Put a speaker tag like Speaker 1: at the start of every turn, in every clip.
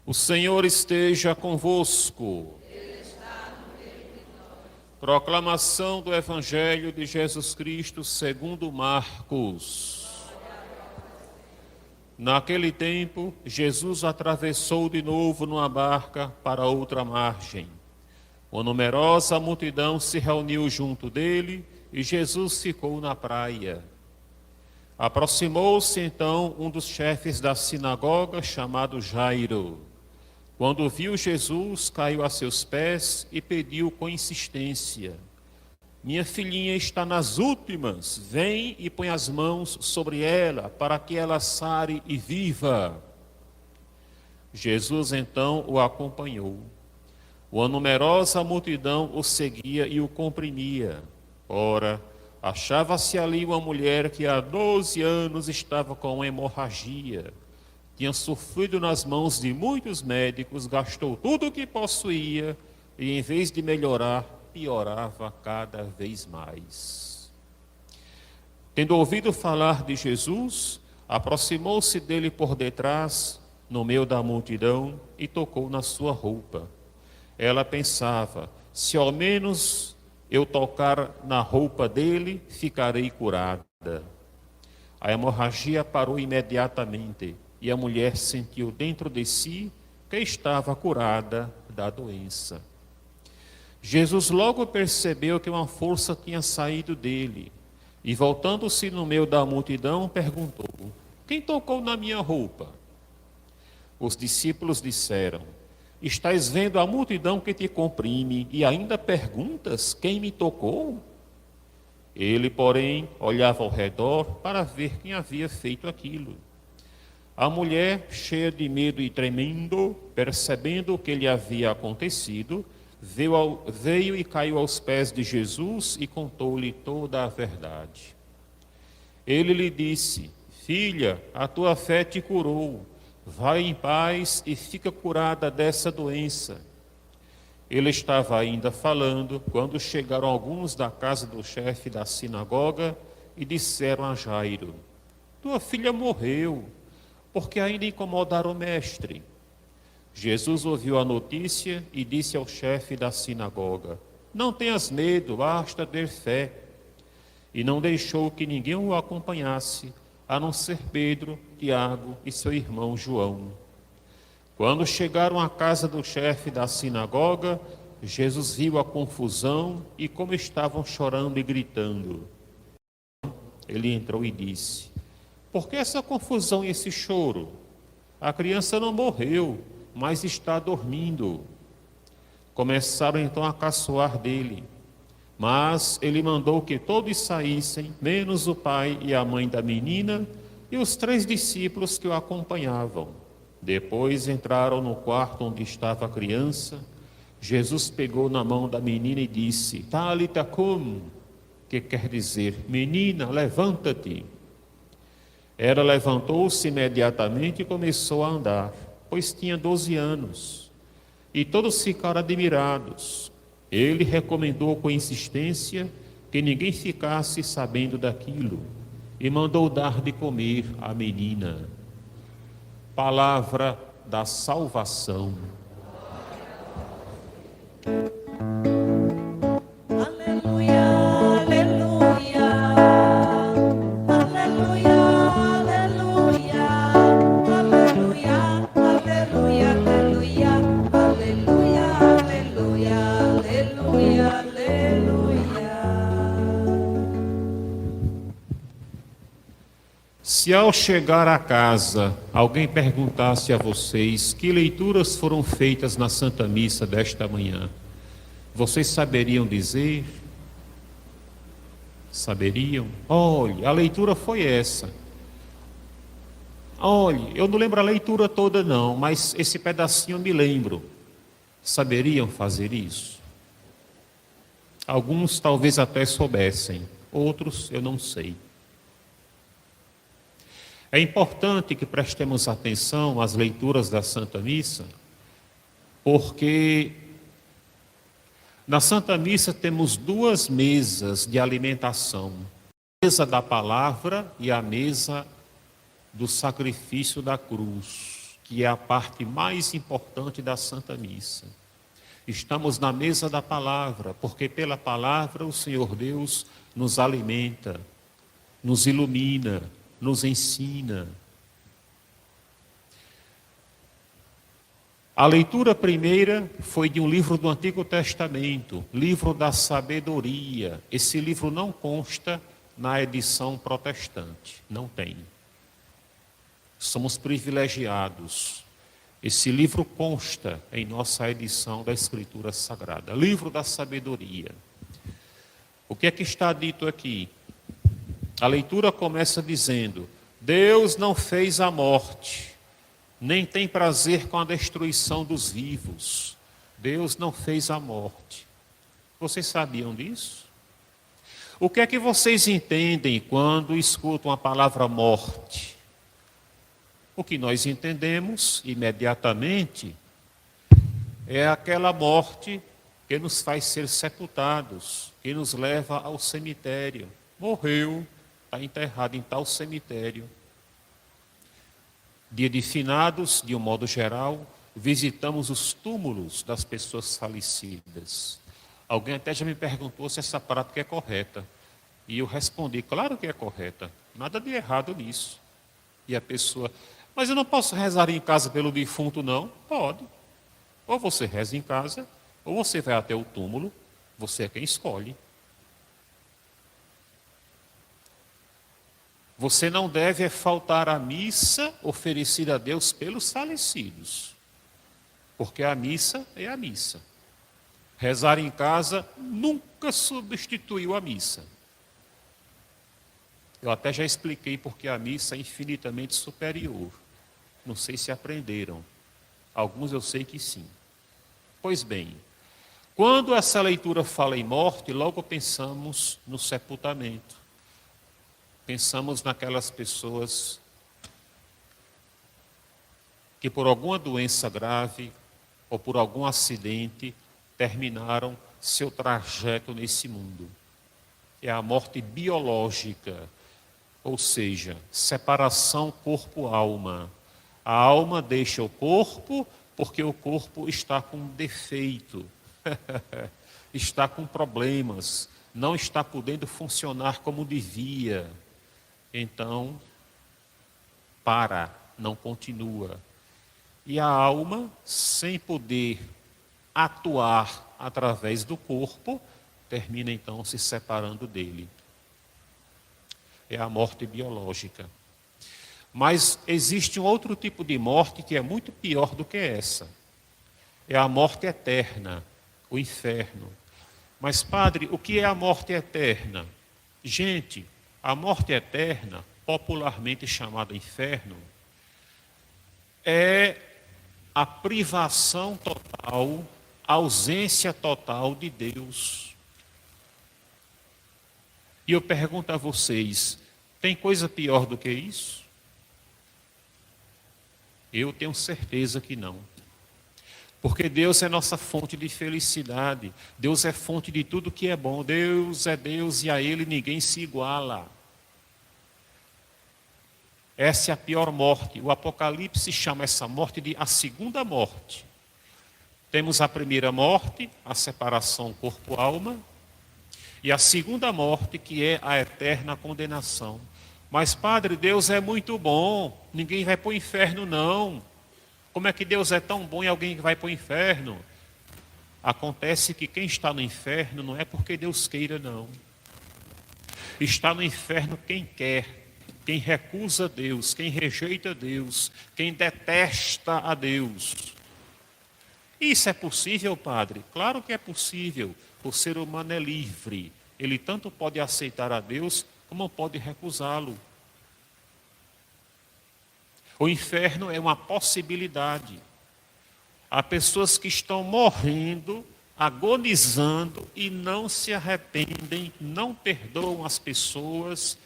Speaker 1: O Senhor esteja convosco. Proclamação do Evangelho de Jesus Cristo segundo Marcos. Naquele tempo, Jesus atravessou de novo numa barca para outra margem. Uma numerosa multidão se reuniu junto dele e Jesus ficou na praia. Aproximou-se então um dos chefes da sinagoga, chamado Jairo. Quando viu Jesus, caiu a seus pés e pediu com insistência: minha filhinha está nas últimas, vem e põe as mãos sobre ela, para que ela sare e viva. Jesus então o acompanhou. Uma numerosa multidão o seguia e o comprimia. Ora, achava-se ali uma mulher que há 12 anos estava com uma hemorragia. Tinha sofrido nas mãos de muitos médicos, gastou tudo o que possuía e, em vez de melhorar, piorava cada vez mais. Tendo ouvido falar de Jesus, aproximou-se dele por detrás, no meio da multidão, e tocou na sua roupa. Ela pensava: se ao menos eu tocar na roupa dele, ficarei curada. A hemorragia parou imediatamente. E a mulher sentiu dentro de si que estava curada da doença. Jesus logo percebeu que uma força tinha saído dele e, voltando-se no meio da multidão, perguntou: quem tocou na minha roupa? Os discípulos disseram: estás vendo a multidão que te comprime e ainda perguntas quem me tocou? Ele, porém, olhava ao redor para ver quem havia feito aquilo. A mulher, cheia de medo e tremendo, percebendo o que lhe havia acontecido, veio e caiu aos pés de Jesus e contou-lhe toda a verdade. Ele lhe disse: filha, a tua fé te curou, vai em paz e fica curada dessa doença. Ele estava ainda falando quando chegaram alguns da casa do chefe da sinagoga e disseram a Jairo: tua filha morreu, porque ainda incomodaram o mestre. Jesus ouviu a notícia e disse ao chefe da sinagoga: não tenhas medo, basta ter fé. E não deixou que ninguém o acompanhasse, a não ser Pedro, Tiago e seu irmão João. Quando chegaram à casa do chefe da sinagoga, Jesus viu a confusão e como estavam chorando e gritando. Ele entrou e disse: por que essa confusão e esse choro? A criança não morreu, mas está dormindo. Começaram então a caçoar dele. Mas ele mandou que todos saíssem, menos o pai e a mãe da menina e os 3 discípulos que o acompanhavam. Depois entraram no quarto onde estava a criança. Jesus pegou na mão da menina e disse: Talita cum, que quer dizer: menina, levanta-te. Ela levantou-se imediatamente e começou a andar, pois tinha 12 anos. E todos ficaram admirados. Ele recomendou com insistência que ninguém ficasse sabendo daquilo e mandou dar de comer à menina. Palavra da salvação. Se ao chegar a casa, alguém perguntasse a vocês que leituras foram feitas na Santa Missa desta manhã, vocês saberiam dizer? Saberiam? Olhe, a leitura foi essa. Olhe, eu não lembro a leitura toda não, mas esse pedacinho eu me lembro. Saberiam fazer isso? Alguns talvez até soubessem, outros eu não sei. É importante que prestemos atenção às leituras da Santa Missa, porque na Santa Missa temos 2 mesas de alimentação: a mesa da palavra e a mesa do sacrifício da cruz. que é a parte mais importante da Santa Missa. Estamos na mesa da palavra, porque pela palavra o Senhor Deus nos alimenta, nos ilumina, nos ensina. A leitura primeira foi de um livro do Antigo Testamento, livro da sabedoria. Esse livro não consta na edição protestante, não tem. Somos privilegiados. Esse livro consta em nossa edição da Escritura Sagrada, livro da sabedoria. O que é que está dito aqui? A leitura começa dizendo: Deus não fez a morte, nem tem prazer com a destruição dos vivos. Deus não fez a morte. Vocês sabiam disso? O que é que vocês entendem quando escutam a palavra morte? O que nós entendemos imediatamente é aquela morte que nos faz ser sepultados, que nos leva ao cemitério. Morreu, está enterrado em tal cemitério. Dia de finados, de um modo geral, visitamos os túmulos das pessoas falecidas. Alguém até já me perguntou se essa prática é correta. E eu respondi, claro que é correta. Nada de errado nisso. E a pessoa, mas eu não posso rezar em casa pelo defunto, não? Pode. Ou você reza em casa, ou você vai até o túmulo, você é quem escolhe. Você não deve faltar à missa oferecida a Deus pelos falecidos, porque a missa é a missa. Rezar em casa nunca substituiu a missa. Eu até já expliquei porque a missa é infinitamente superior. Não sei se aprenderam. Alguns eu sei que sim. Pois bem, quando essa leitura fala em morte, logo pensamos no sepultamento. Pensamos naquelas pessoas que por alguma doença grave ou por algum acidente terminaram seu trajeto nesse mundo. É a morte biológica, ou seja, separação corpo-alma. A alma deixa o corpo porque o corpo está com defeito, está com problemas, não está podendo funcionar como devia. Então, não continua. E a alma, sem poder atuar através do corpo, termina então se separando dele. É a morte biológica. Mas existe um outro tipo de morte que é muito pior do que essa. É a morte eterna, o inferno. Mas, padre, o que é a morte eterna? Gente, a morte eterna, popularmente chamada inferno, é a privação total, a ausência total de Deus. E eu pergunto a vocês, tem coisa pior do que isso? Eu tenho certeza que não. Porque Deus é nossa fonte de felicidade. Deus é fonte de tudo que é bom. Deus é Deus e a Ele ninguém se iguala. Essa é a pior morte. O Apocalipse chama essa morte de a segunda morte. Temos a primeira morte, a separação corpo-alma, e a segunda morte, que é a eterna condenação. Mas, padre, Deus é muito bom, ninguém vai para o inferno, não. Como é que Deus é tão bom e alguém vai para o inferno? Acontece que quem está no inferno não é porque Deus queira, não. Está no inferno quem quer, quem recusa Deus, quem rejeita Deus, quem detesta a Deus. Isso é possível, padre? Claro que é possível. O ser humano é livre. Ele tanto pode aceitar a Deus, como pode recusá-lo. O inferno é uma possibilidade. Há pessoas que estão morrendo, agonizando e não se arrependem, não perdoam as pessoas.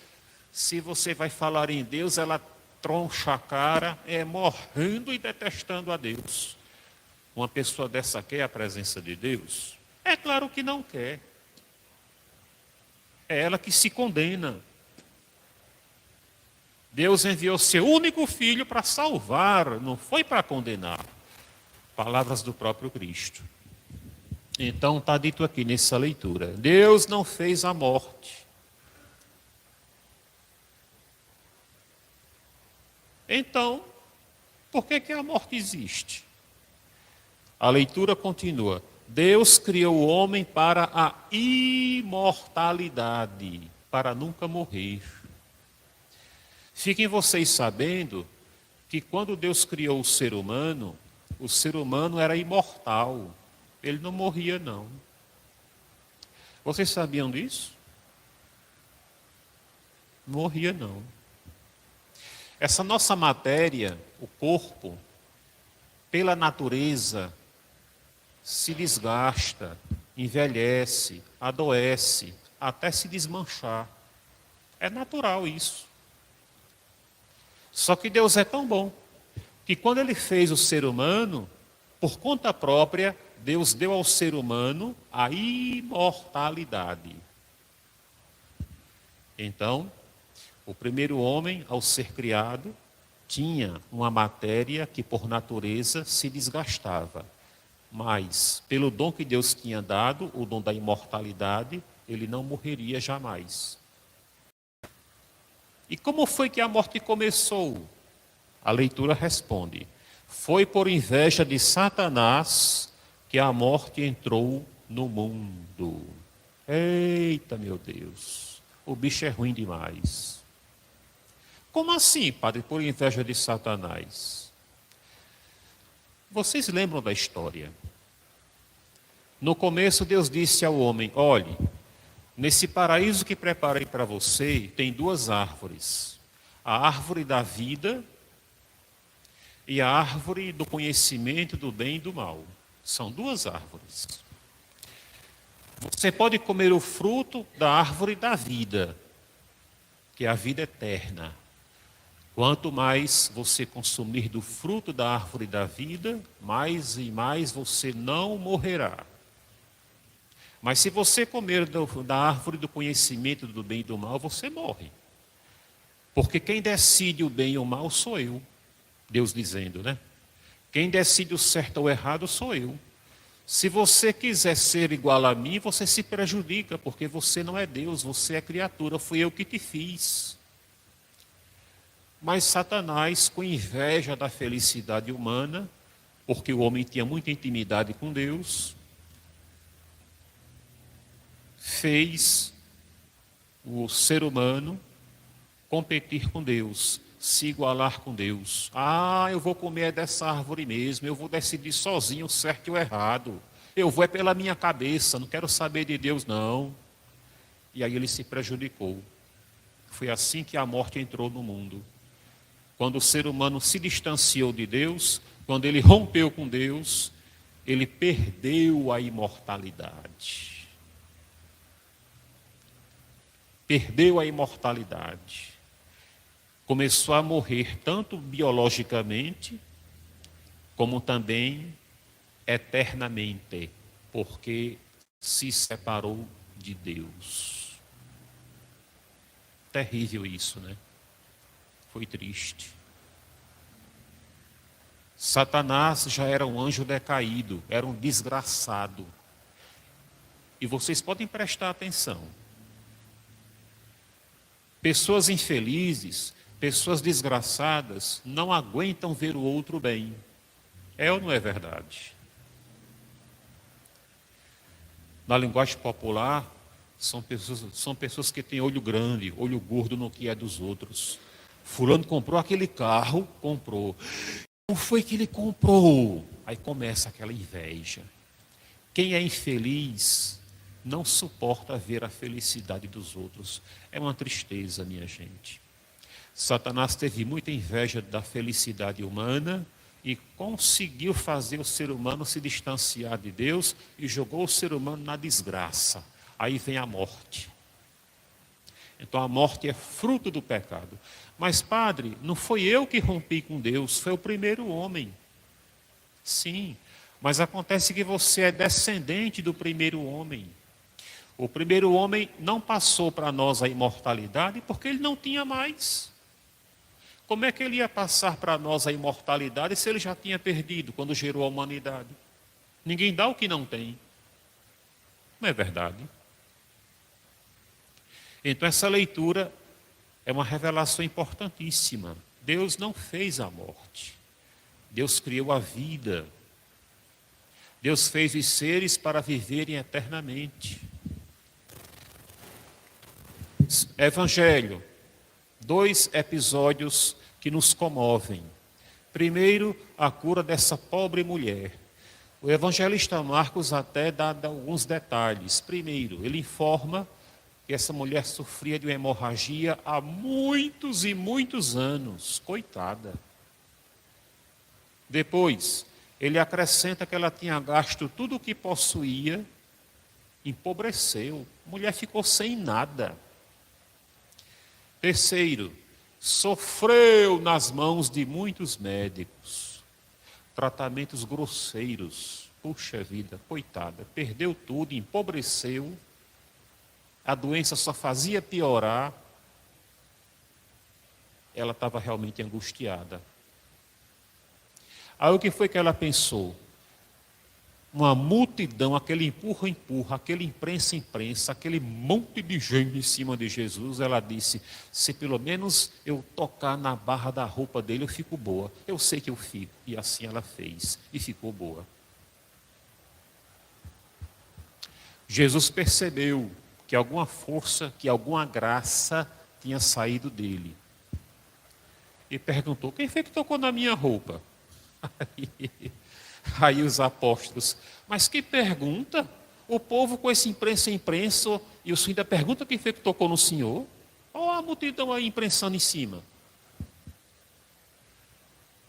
Speaker 1: Se você vai falar em Deus, ela troncha a cara, morrendo e detestando a Deus. Uma pessoa dessa quer a presença de Deus? É claro que não quer. É ela que se condena. Deus enviou seu único filho para salvar, não foi para condenar. Palavras do próprio Cristo. Então está dito aqui nessa leitura: Deus não fez a morte. Então, por que a morte existe? A leitura continua: Deus criou o homem para a imortalidade, para nunca morrer. Fiquem vocês sabendo que quando Deus criou o ser humano era imortal. Ele não morria, não. Vocês sabiam disso? Não morria, não. Essa nossa matéria, o corpo, pela natureza, se desgasta, envelhece, adoece, até se desmanchar. É natural isso. Só que Deus é tão bom que quando Ele fez o ser humano, por conta própria, Deus deu ao ser humano a imortalidade. Então, o primeiro homem, ao ser criado, tinha uma matéria que por natureza se desgastava. Mas, pelo dom que Deus tinha dado, o dom da imortalidade, ele não morreria jamais. E como foi que a morte começou? A leitura responde: foi por inveja de Satanás que a morte entrou no mundo. Eita, meu Deus, o bicho é ruim demais. Como assim, padre, por inveja de Satanás? Vocês lembram da história? No começo, Deus disse ao homem: olhe, nesse paraíso que preparei para você, tem duas árvores. A árvore da vida e a árvore do conhecimento do bem e do mal. São duas árvores. Você pode comer o fruto da árvore da vida, que é a vida eterna. Quanto mais você consumir do fruto da árvore da vida, mais e mais você não morrerá. Mas se você comer da árvore do conhecimento do bem e do mal, você morre. Porque quem decide o bem e o mal sou eu. Deus dizendo, né? Quem decide o certo ou o errado sou eu. Se você quiser ser igual a mim, você se prejudica, porque você não é Deus, você é criatura, fui eu que te fiz. Mas Satanás, com inveja da felicidade humana, porque o homem tinha muita intimidade com Deus, fez o ser humano competir com Deus, se igualar com Deus. Ah, eu vou comer dessa árvore mesmo, eu vou decidir sozinho o certo e o errado. Eu vou pela minha cabeça, não quero saber de Deus não. E aí ele se prejudicou. Foi assim que a morte entrou no mundo. Quando o ser humano se distanciou de Deus, quando ele rompeu com Deus, ele perdeu a imortalidade. Perdeu a imortalidade. Começou a morrer tanto biologicamente, como também eternamente, porque se separou de Deus. Terrível isso, né? Foi triste. Satanás já era um anjo decaído, era um desgraçado. E vocês podem prestar atenção. Pessoas infelizes, pessoas desgraçadas, não aguentam ver o outro bem. É ou não é verdade? Na linguagem popular, são pessoas que têm olho grande, olho gordo no que é dos outros. Fulano comprou aquele carro, comprou. Como foi que ele comprou? Aí começa aquela inveja. Quem é infeliz não suporta ver a felicidade dos outros. É uma tristeza, minha gente. Satanás teve muita inveja da felicidade humana e conseguiu fazer o ser humano se distanciar de Deus e jogou o ser humano na desgraça. Aí vem a morte. Então a morte é fruto do pecado. Mas, padre, não foi eu que rompi com Deus, foi o primeiro homem. Sim, mas acontece que você é descendente do primeiro homem. O primeiro homem não passou para nós a imortalidade porque ele não tinha mais. Como é que ele ia passar para nós a imortalidade se ele já tinha perdido quando gerou a humanidade? Ninguém dá o que não tem. Não é verdade? Então essa leitura é uma revelação importantíssima. Deus não fez a morte. Deus criou a vida. Deus fez os seres para viverem eternamente. Evangelho, 2 episódios que nos comovem. Primeiro, a cura dessa pobre mulher. O evangelista Marcos até dá alguns detalhes. Primeiro, ele informa que essa mulher sofria de uma hemorragia há muitos e muitos anos. Coitada. Depois, ele acrescenta que ela tinha gasto tudo o que possuía, empobreceu. A mulher ficou sem nada. Terceiro, sofreu nas mãos de muitos médicos. Tratamentos grosseiros. Puxa vida, coitada. Perdeu tudo, empobreceu. A doença só fazia piorar. Ela estava realmente angustiada. Aí o que foi que ela pensou? Uma multidão, aquele empurra, aquele imprensa, aquele monte de gente em cima de Jesus. Ela disse, se pelo menos eu tocar na barra da roupa dele, eu fico boa. Eu sei que eu fico. E assim ela fez, e ficou boa. Jesus percebeu que alguma força, que alguma graça tinha saído dele. E perguntou, quem foi que tocou na minha roupa? Aí os apóstolos, mas que pergunta? O povo com esse imprensa, e o senhor ainda pergunta quem foi que tocou no senhor? Olha a multidão aí imprensando em cima.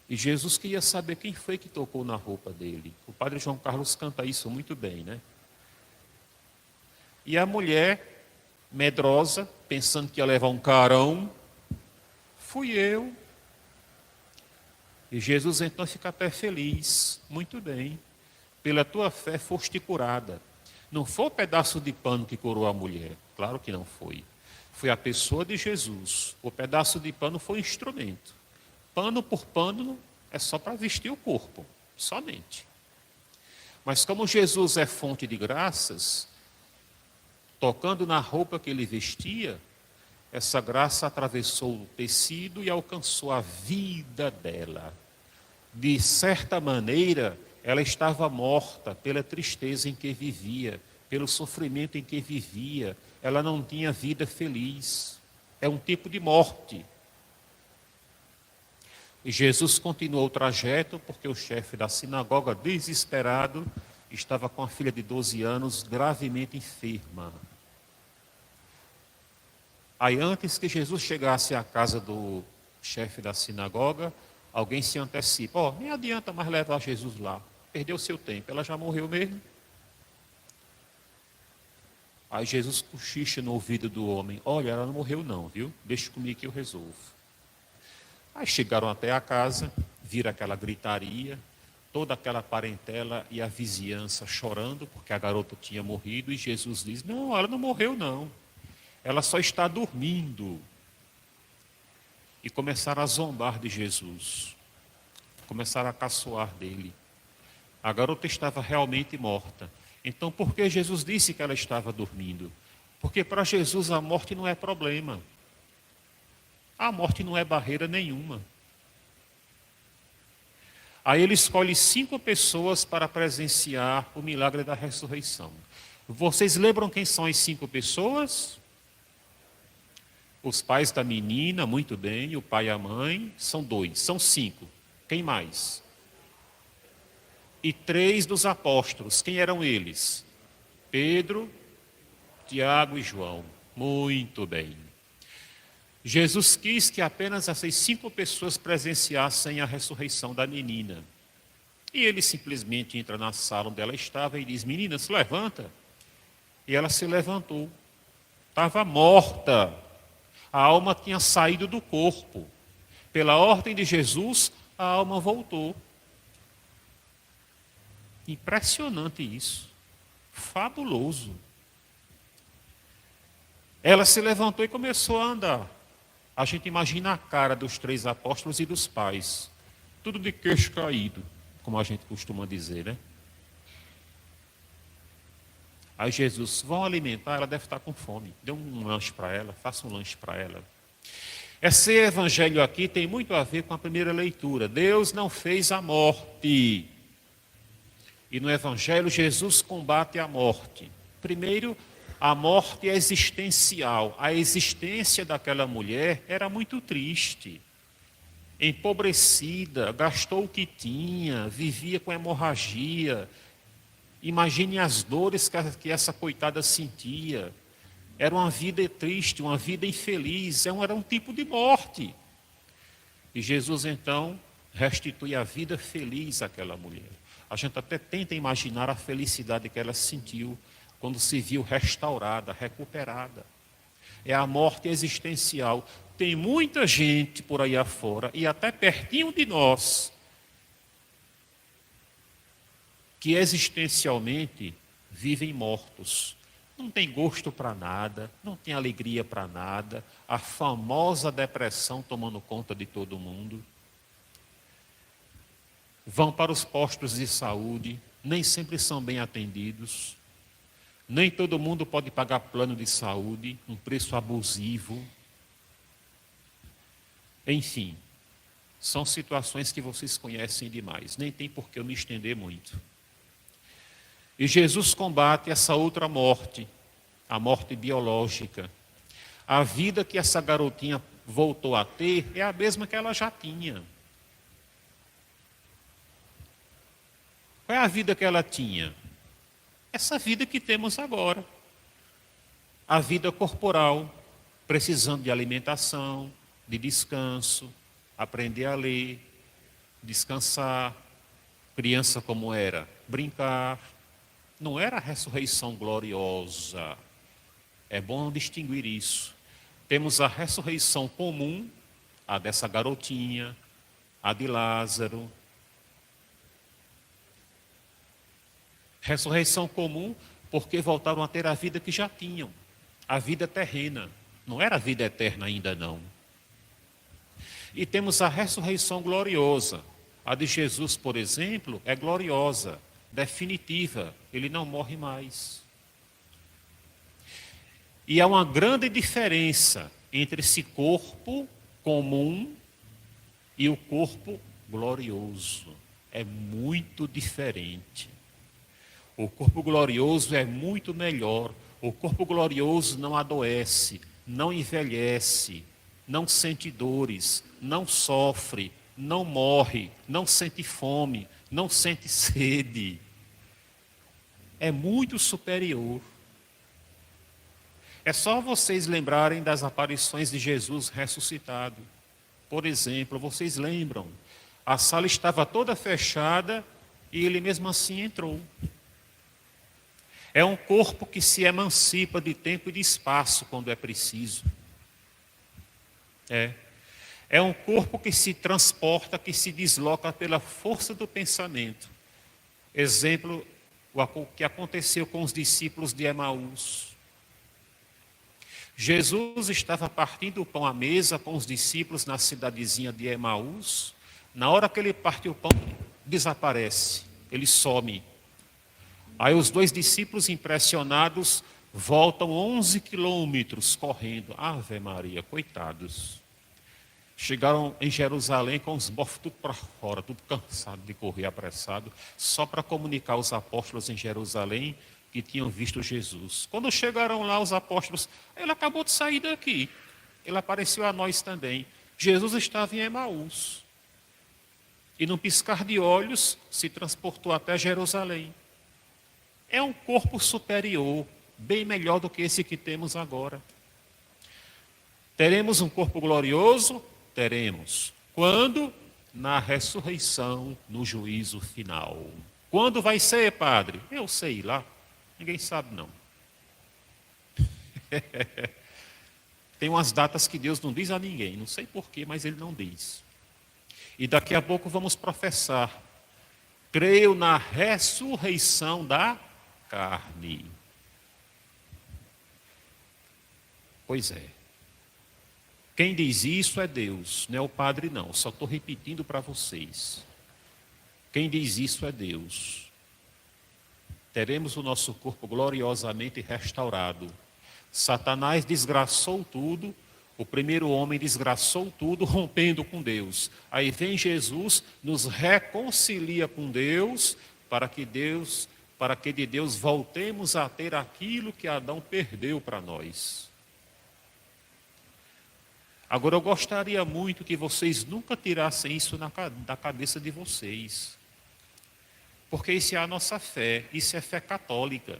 Speaker 1: E Jesus queria saber quem foi que tocou na roupa dele. O padre João Carlos canta isso muito bem, né? E a mulher, medrosa, pensando que ia levar um carão, fui eu. E Jesus então fica até feliz. Muito bem. Pela tua fé foste curada. Não foi o pedaço de pano que curou a mulher. Claro que não foi. Foi a pessoa de Jesus. O pedaço de pano foi um instrumento. Pano por pano é só para vestir o corpo. Somente. Mas como Jesus é fonte de graças, tocando na roupa que ele vestia, essa graça atravessou o tecido e alcançou a vida dela. De certa maneira, ela estava morta pela tristeza em que vivia, pelo sofrimento em que vivia. Ela não tinha vida feliz. É um tipo de morte. E Jesus continuou o trajeto, porque o chefe da sinagoga, desesperado, estava com a filha de 12 anos, gravemente enferma. Aí, antes que Jesus chegasse à casa do chefe da sinagoga, alguém se antecipa. Nem adianta mais levar Jesus lá. Perdeu seu tempo. Ela já morreu mesmo. Aí Jesus cochicha no ouvido do homem. Olha, ela não morreu não, viu? Deixa comigo que eu resolvo. Aí chegaram até a casa, viram aquela gritaria, toda aquela parentela e a vizinhança chorando, porque a garota tinha morrido. E Jesus diz, não, ela não morreu não. Ela só está dormindo. E começaram a zombar de Jesus. Começaram a caçoar dele. A garota estava realmente morta. Então, por que Jesus disse que ela estava dormindo? Porque para Jesus a morte não é problema. A morte não é barreira nenhuma. Aí ele escolhe 5 pessoas para presenciar o milagre da ressurreição. Vocês lembram quem são as 5 pessoas? Os pais da menina, muito bem, o pai e a mãe, são 2, são 5. Quem mais? E 3 dos apóstolos, quem eram eles? Pedro, Tiago e João. Muito bem. Jesus quis que apenas essas 5 pessoas presenciassem a ressurreição da menina. E ele simplesmente entra na sala onde ela estava e diz, menina, se levanta. E ela se levantou. Estava morta. A alma tinha saído do corpo. Pela ordem de Jesus, a alma voltou. Impressionante isso. Fabuloso. Ela se levantou e começou a andar. A gente imagina a cara dos 3 apóstolos e dos pais, tudo de queixo caído, como a gente costuma dizer, né? Aí Jesus, vão alimentar, ela deve estar com fome. Dê um lanche para ela, faça um lanche para ela. Esse evangelho aqui tem muito a ver com a primeira leitura. Deus não fez a morte. E no evangelho Jesus combate a morte. Primeiro, a morte existencial. A existência daquela mulher era muito triste. Empobrecida, gastou o que tinha, vivia com hemorragia. Imagine as dores que essa coitada sentia. Era uma vida triste, uma vida infeliz, era um tipo de morte. E Jesus então restitui a vida feliz àquela mulher. A gente até tenta imaginar a felicidade que ela sentiu quando se viu restaurada, recuperada. É a morte existencial. Tem muita gente por aí afora, e até pertinho de nós, que existencialmente vivem mortos. Não tem gosto para nada, não tem alegria para nada, a famosa depressão tomando conta de todo mundo. Vão para os postos de saúde, nem sempre são bem atendidos. Nem todo mundo pode pagar plano de saúde, um preço abusivo. Enfim, são situações que vocês conhecem demais, nem tem por que eu me estender muito. E Jesus combate essa outra morte, a morte biológica. A vida que essa garotinha voltou a ter é a mesma que ela já tinha. Qual é a vida que ela tinha? Essa vida que temos agora. A vida corporal, precisando de alimentação, de descanso, aprender a ler, descansar. Criança como era? Brincar. Não era a ressurreição gloriosa. É bom distinguir isso. Temos a ressurreição comum, a dessa garotinha, a de Lázaro. Ressurreição comum porque voltaram a ter a vida que já tinham, a vida terrena. Não era a vida eterna ainda não. E temos a ressurreição gloriosa. A de Jesus, por exemplo, é gloriosa, definitiva. Ele não morre mais. E há uma grande diferença entre esse corpo comum e o corpo glorioso. É muito diferente. O corpo glorioso é muito melhor. O corpo glorioso não adoece, não envelhece, não sente dores, não sofre, não morre, não sente fome, não sente sede. É muito superior. É só vocês lembrarem das aparições de Jesus ressuscitado. Por exemplo, vocês lembram? A sala estava toda fechada e ele mesmo assim entrou. É um corpo que se emancipa de tempo e de espaço quando é preciso. É um corpo que se transporta, que se desloca pela força do pensamento. Exemplo, o que aconteceu com os discípulos de Emaús. Jesus estava partindo o pão à mesa com os discípulos na cidadezinha de Emaús. Na hora que ele parte o pão, desaparece, ele some. Aí os 2 discípulos impressionados voltam 11 quilômetros correndo. Ave Maria, coitados. Chegaram em Jerusalém com os bofos tudo para fora, tudo cansado de correr apressado, só para comunicar aos apóstolos em Jerusalém que tinham visto Jesus. Quando chegaram lá os apóstolos, ele acabou de sair daqui. Ele apareceu a nós também. Jesus estava em Emaús. E num piscar de olhos se transportou até Jerusalém. É um corpo superior, bem melhor do que esse que temos agora. Teremos um corpo glorioso? Teremos. Quando? Na ressurreição, no juízo final. Quando vai ser, padre? Eu sei lá. Ninguém sabe, não. Tem umas datas que Deus não diz a ninguém. Não sei porquê, mas Ele não diz. E daqui a pouco vamos professar. Creio na ressurreição da carne. Pois é. Quem diz isso é Deus, não é o padre não, só estou repetindo para vocês. Quem diz isso é Deus. Teremos o nosso corpo gloriosamente restaurado. Satanás desgraçou tudo, o primeiro homem desgraçou tudo, rompendo com Deus. Aí vem Jesus, nos reconcilia com Deus, para que de Deus voltemos a ter aquilo que Adão perdeu para nós. Agora eu gostaria muito que vocês nunca tirassem isso da cabeça de vocês. Porque isso é a nossa fé, isso é fé católica.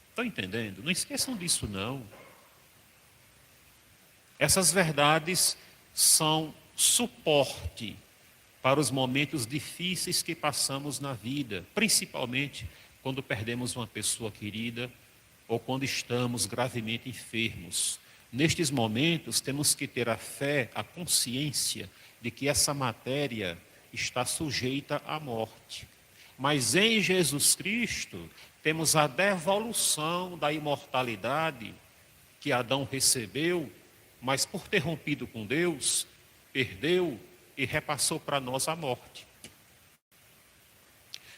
Speaker 1: Estão entendendo? Não esqueçam disso não. Essas verdades são suporte para os momentos difíceis que passamos na vida, principalmente quando perdemos uma pessoa querida ou quando estamos gravemente enfermos. Nestes momentos, temos que ter a fé, a consciência de que essa matéria está sujeita à morte. Mas em Jesus Cristo, temos a devolução da imortalidade que Adão recebeu, mas por ter rompido com Deus, perdeu e repassou para nós a morte.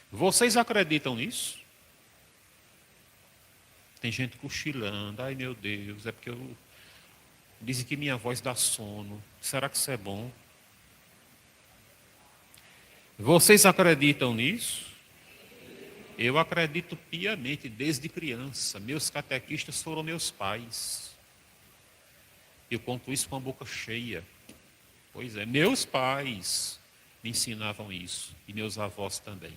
Speaker 1: Vocês acreditam nisso? Tem gente cochilando. Ai, meu Deus, é porque dizem que minha voz dá sono. Será que isso é bom? Vocês acreditam nisso? Eu acredito piamente desde criança. Meus catequistas foram meus pais. Eu conto isso com a boca cheia. Pois é, meus pais me ensinavam isso. E meus avós também.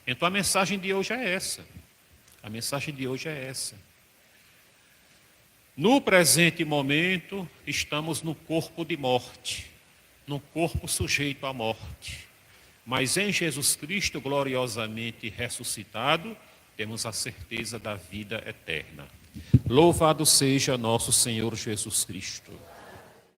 Speaker 1: Então a mensagem de hoje é essa. A mensagem de hoje é essa. No presente momento, estamos no corpo de morte. No corpo sujeito à morte. Mas em Jesus Cristo, gloriosamente ressuscitado, temos a certeza da vida eterna. Louvado seja nosso Senhor Jesus Cristo.